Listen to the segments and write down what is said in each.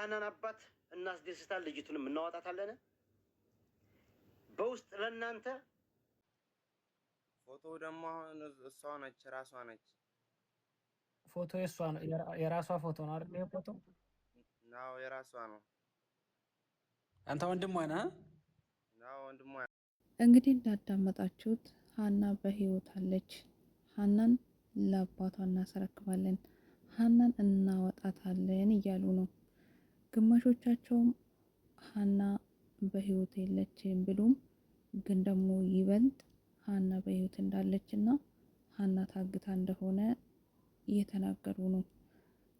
የሃናን አባት እናስደስታለን፣ ልጅቱንም እናወጣታለን። በውስጥ ለእናንተ ፎቶ ደግሞ አሁን እሷ ነች፣ ራሷ ነች። ፎቶ የሷ ነው፣ የራሷ ፎቶ ነው አይደል? ይሄ ፎቶ ናው የራሷ ነው። አንተ ወንድሟ ነህ? ናው ወንድሟ። እንግዲህ እንዳዳመጣችሁት ሃና በህይወት አለች። ሃናን ለአባቷ እናስረክባለን፣ ሃናን እናወጣታለን እያሉ ነው። ግማሾቻቸውም ሃና በህይወት የለችም ብሎም ግን ደግሞ ይበልጥ ሃና በህይወት እንዳለችና ሃና ታግታ እንደሆነ እየተናገሩ ነው።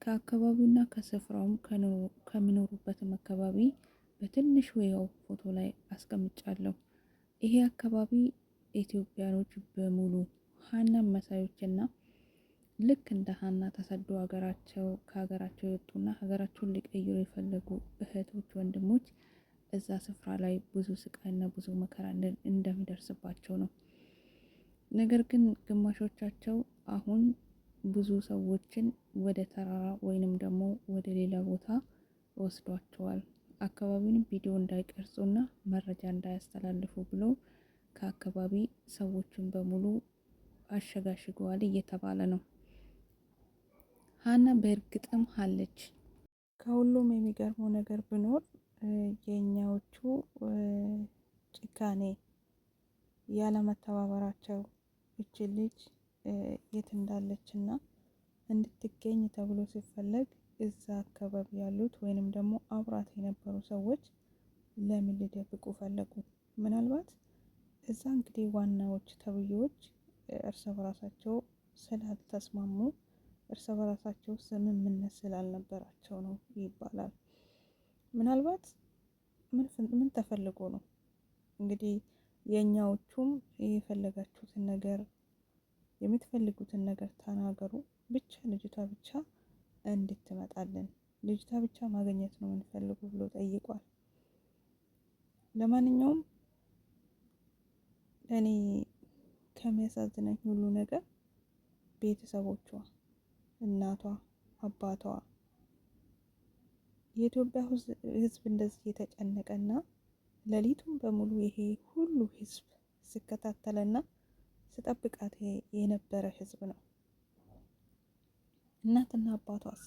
ከአካባቢውና ከስፍራውም ከሚኖሩበትም አካባቢ በትንሹ ያው ፎቶ ላይ አስቀምጫለሁ። ይሄ አካባቢ ኢትዮጵያኖች በሙሉ ሃናን መሳዮችና ልክ እንደ ሃና ተሰዶ ከሀገራቸው የወጡና ሀገራቸውን ሊቀይሩ የፈለጉ እህቶች፣ ወንድሞች እዛ ስፍራ ላይ ብዙ ስቃይና ብዙ መከራ እንደሚደርስባቸው ነው። ነገር ግን ግማሾቻቸው አሁን ብዙ ሰዎችን ወደ ተራራ ወይንም ደግሞ ወደ ሌላ ቦታ ወስዷቸዋል። አካባቢውን ቪዲዮ እንዳይቀርጹና መረጃ እንዳያስተላልፉ ብሎ ከአካባቢ ሰዎችን በሙሉ አሸጋሽገዋል እየተባለ ነው። ሃና በእርግጥም አለች። ከሁሉም የሚገርመው ነገር ቢኖር የኛዎቹ ጭካኔ ያለመተባበራቸው እቺ ልጅ የት እንዳለችና እንድትገኝ ተብሎ ሲፈለግ እዛ አካባቢ ያሉት ወይንም ደግሞ አብራት የነበሩ ሰዎች ለምን ሊደብቁ ፈለጉ? ምናልባት እዛ እንግዲህ ዋናዎች ተብዬዎች እርስ በራሳቸው ስላልተስማሙ እርስ በራሳቸው ስምምነት ስላልነበራቸው ነው ይባላል። ምናልባት ምን ተፈልጎ ነው እንግዲህ የኛዎቹም የፈለጋችሁትን ነገር የምትፈልጉትን ነገር ተናገሩ፣ ብቻ ልጅቷ ብቻ እንድትመጣልን ልጅቷ ብቻ ማግኘት ነው የምንፈልገው ብሎ ጠይቋል። ለማንኛውም እኔ ከሚያሳዝነኝ ሁሉ ነገር ቤተሰቦቿ፣ እናቷ፣ አባቷ፣ የኢትዮጵያ ሕዝብ እንደዚህ የተጨነቀና ሌሊቱን በሙሉ ይሄ ሁሉ ሕዝብ ሲከታተልና ስጠብቃት የነበረ ሕዝብ ነው። እናትና አባቷስ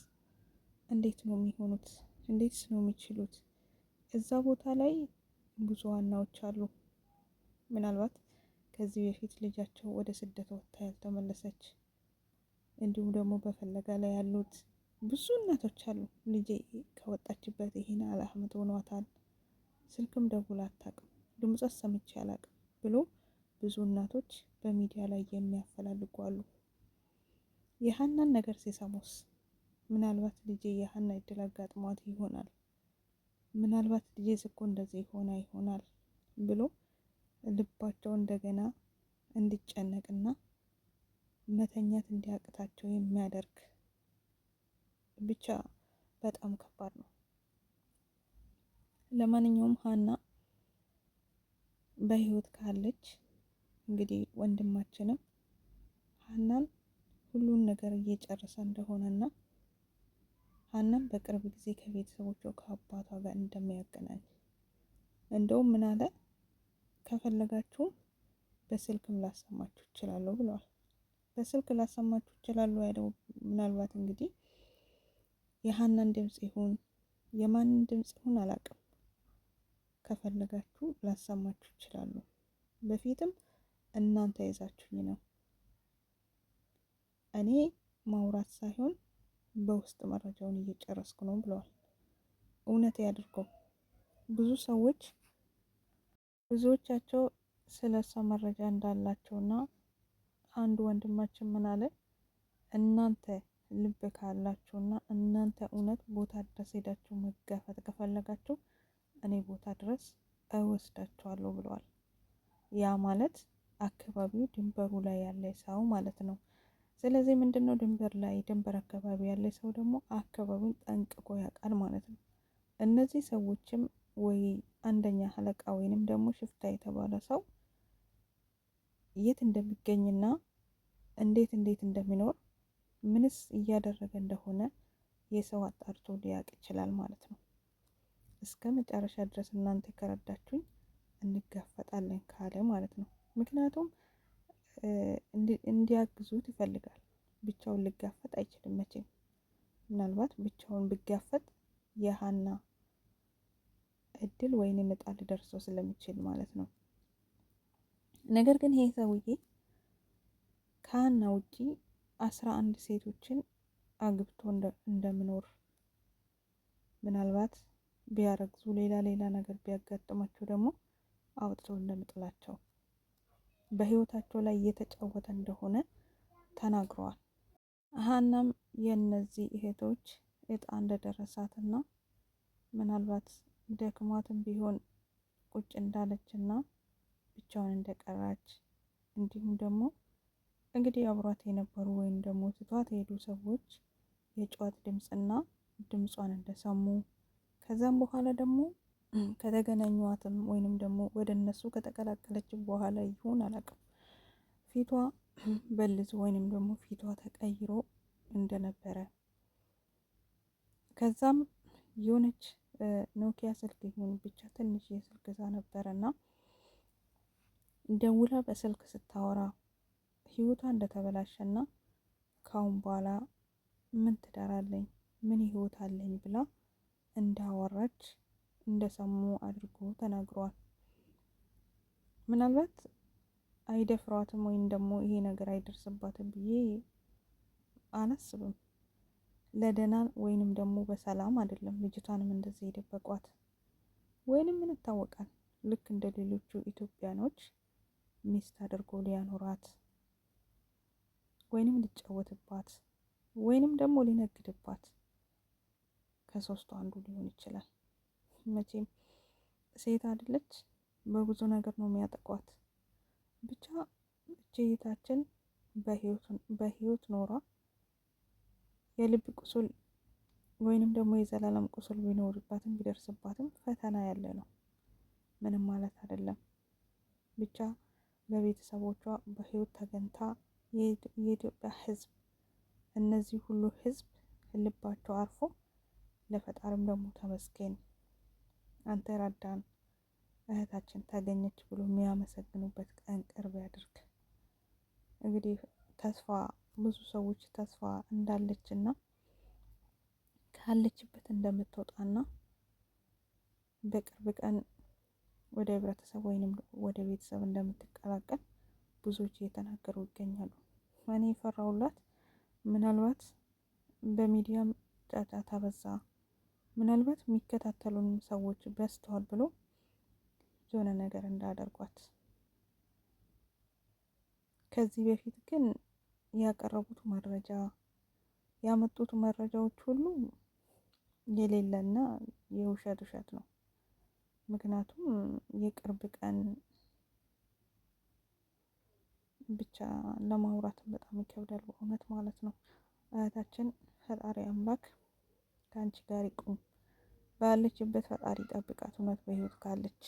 እንዴት ነው የሚሆኑት? እንዴትስ ነው የሚችሉት? እዛ ቦታ ላይ ብዙ ዋናዎች አሉ። ምናልባት ከዚህ በፊት ልጃቸው ወደ ስደት ወጥታ ያልተመለሰች፣ እንዲሁም ደግሞ በፈለጋ ላይ ያሉት ብዙ እናቶች አሉ። ልጄ ከወጣችበት ይሄን አመት ሆኗታል፣ ስልክም ደውላ አታውቅም፣ ድምጿ ሰምቼ አላውቅም ብሎ ብዙ እናቶች በሚዲያ ላይ የሚያፈላልጉ አሉ። የሃናን ነገር ሲሰሙስ ምናልባት ልጄ የሃና እድል አጋጥሟት ይሆናል፣ ምናልባት ልጄ እኮ እንደዚህ ሆና ይሆናል ብሎ ልባቸው እንደገና እንዲጨነቅና መተኛት እንዲያቅታቸው የሚያደርግ ብቻ በጣም ከባድ ነው። ለማንኛውም ሃና በህይወት ካለች እንግዲህ ወንድማችንም ሃናን ሁሉን ነገር እየጨረሰ እንደሆነና ሃናን በቅርብ ጊዜ ከቤተሰቦቿ ከአባቷ ጋር እንደሚያገናኝ እንደውም ምን አለ፣ ከፈለጋችሁም በስልክም ላሰማችሁ እችላለሁ ብለዋል። በስልክ ላሰማችሁ እችላለሁ ያለው ምናልባት እንግዲህ የሃናን ድምጽ ይሁን የማንን ድምጽ ይሁን አላውቅም፣ ከፈለጋችሁ ላሰማችሁ እችላለሁ፣ በፊትም እናንተ ይዛችሁኝ ነው፣ እኔ ማውራት ሳይሆን በውስጥ መረጃውን እየጨረስኩ ነው ብለዋል። እውነት ያድርገው። ብዙ ሰዎች ብዙዎቻቸው ስለሷ መረጃ እንዳላቸውና አንድ ወንድማችን ምን አለ፣ እናንተ ልብ ካላችሁና እናንተ እውነት ቦታ ድረስ ሄዳችሁ መጋፈጥ ከፈለጋችሁ እኔ ቦታ ድረስ እወስዳችኋለሁ ብለዋል። ያ ማለት አካባቢው ድንበሩ ላይ ያለ ሰው ማለት ነው። ስለዚህ ምንድነው ድንበር አካባቢ ያለ ሰው ደግሞ አካባቢውን ጠንቅቆ ያውቃል ማለት ነው። እነዚህ ሰዎችም ወይ አንደኛ አለቃ ወይንም ደግሞ ሽፍታ የተባለ ሰው የት እንደሚገኝና እንዴት እንደሚኖር ምንስ እያደረገ እንደሆነ የሰው አጣርቶ ሊያውቅ ይችላል ማለት ነው። እስከ መጨረሻ ድረስ እናንተ ከረዳችሁኝ እንጋፈጣለን ካለ ማለት ነው። ምክንያቱም እንዲያግዙት ይፈልጋል። ብቻውን ሊጋፈጥ አይችልም መቼም። ምናልባት ብቻውን ቢጋፈጥ የሀና እድል ወይንም እጣ ሊደርሰው ስለሚችል ማለት ነው። ነገር ግን ይሄ ሰውዬ ከሀና ውጪ 11 ሴቶችን አግብቶ እንደምኖር ምናልባት ቢያረግዙ ሌላ ነገር ቢያጋጥማቸው ደግሞ አውጥቶ እንደምጥላቸው በህይወታቸው ላይ እየተጫወተ እንደሆነ ተናግረዋል። ሀናም የእነዚህ እህቶች እጣ እንደደረሳትና ምናልባት ደክሟትም ቢሆን ቁጭ እንዳለችና ብቻውን እንደቀራች እንዲሁም ደግሞ እንግዲህ አብሯት የነበሩ ወይም ደግሞ ትቷት የሄዱ ሰዎች የጨዋት ድምፅና ድምጿን እንደሰሙ ከዛም በኋላ ደግሞ ከተገናኟትም ወይንም ደግሞ ወደ እነሱ ከተቀላቀለች በኋላ ይሁን አላውቅም ፊቷ በልዞ ወይንም ደግሞ ፊቷ ተቀይሮ እንደነበረ ከዛም የሆነች ኖኪያ ስልክ ይሁን ብቻ ትንሽ የስልክ ይዛ ነበረና ደውላ በስልክ ስታወራ ህይወቷ እንደተበላሸና ካሁን በኋላ ምን ትዳራለኝ ምን ህይወት አለኝ ብላ እንዳወራች እንደሰሙ አድርጎ ተናግሯል። ምናልባት አይደፍሯትም ወይም ደግሞ ይሄ ነገር አይደርስባትም ብዬ አላስብም። ለደህና ወይንም ደግሞ በሰላም አይደለም ልጅቷንም እንደዚህ የደበቋት ወይንም ምን ይታወቃል። ልክ እንደ ሌሎቹ ኢትዮጵያኖች ሚስት አድርጎ ሊያኖራት ወይንም ሊጫወትባት ወይንም ደግሞ ሊነግድባት ከሶስቱ አንዱ ሊሆን ይችላል። መቼም ሴት አይደለች፣ በብዙ ነገር ነው የሚያጠቋት። ብቻ እህታችን በህይወት ኖሯ የልብ ቁስል ወይንም ደግሞ የዘላለም ቁስል ቢኖርባትም ቢደርስባትም ፈተና ያለ ነው፣ ምንም ማለት አይደለም። ብቻ በቤተሰቦቿ በህይወት ተገንታ የኢትዮጵያ ህዝብ እነዚህ ሁሉ ህዝብ ልባቸው አርፎ ለፈጣሪም ደግሞ ተመስገን አንተ ረዳን እህታችን ታገኘች ብሎ የሚያመሰግኑበት ቀን ቅርብ ያድርግ። እንግዲህ ተስፋ ብዙ ሰዎች ተስፋ እንዳለችና ካለችበት እንደምትወጣና በቅርብ ቀን ወደ ህብረተሰብ ወይንም ወደ ቤተሰብ እንደምትቀላቀል ብዙዎች እየተናገሩ ይገኛሉ። እኔ የፈራሁላት ምናልባት በሚዲያም ጫጫታ በዛ፣ ምናልባት የሚከታተሉን ሰዎች በዝተዋል ብሎ የሆነ ነገር እንዳያደርጓት። ከዚህ በፊት ግን ያቀረቡት መረጃ ያመጡት መረጃዎች ሁሉ የሌለና የውሸት ነው። ምክንያቱም የቅርብ ቀን ብቻ ለማውራትም በጣም ይከብዳል በእውነት ማለት ነው። እህታችን ፈጣሪ አምላክ ከአንቺ ጋር ይቁም፣ ባለችበት ፈጣሪ ጠብቃት፣ እውነት በህይወት ካለች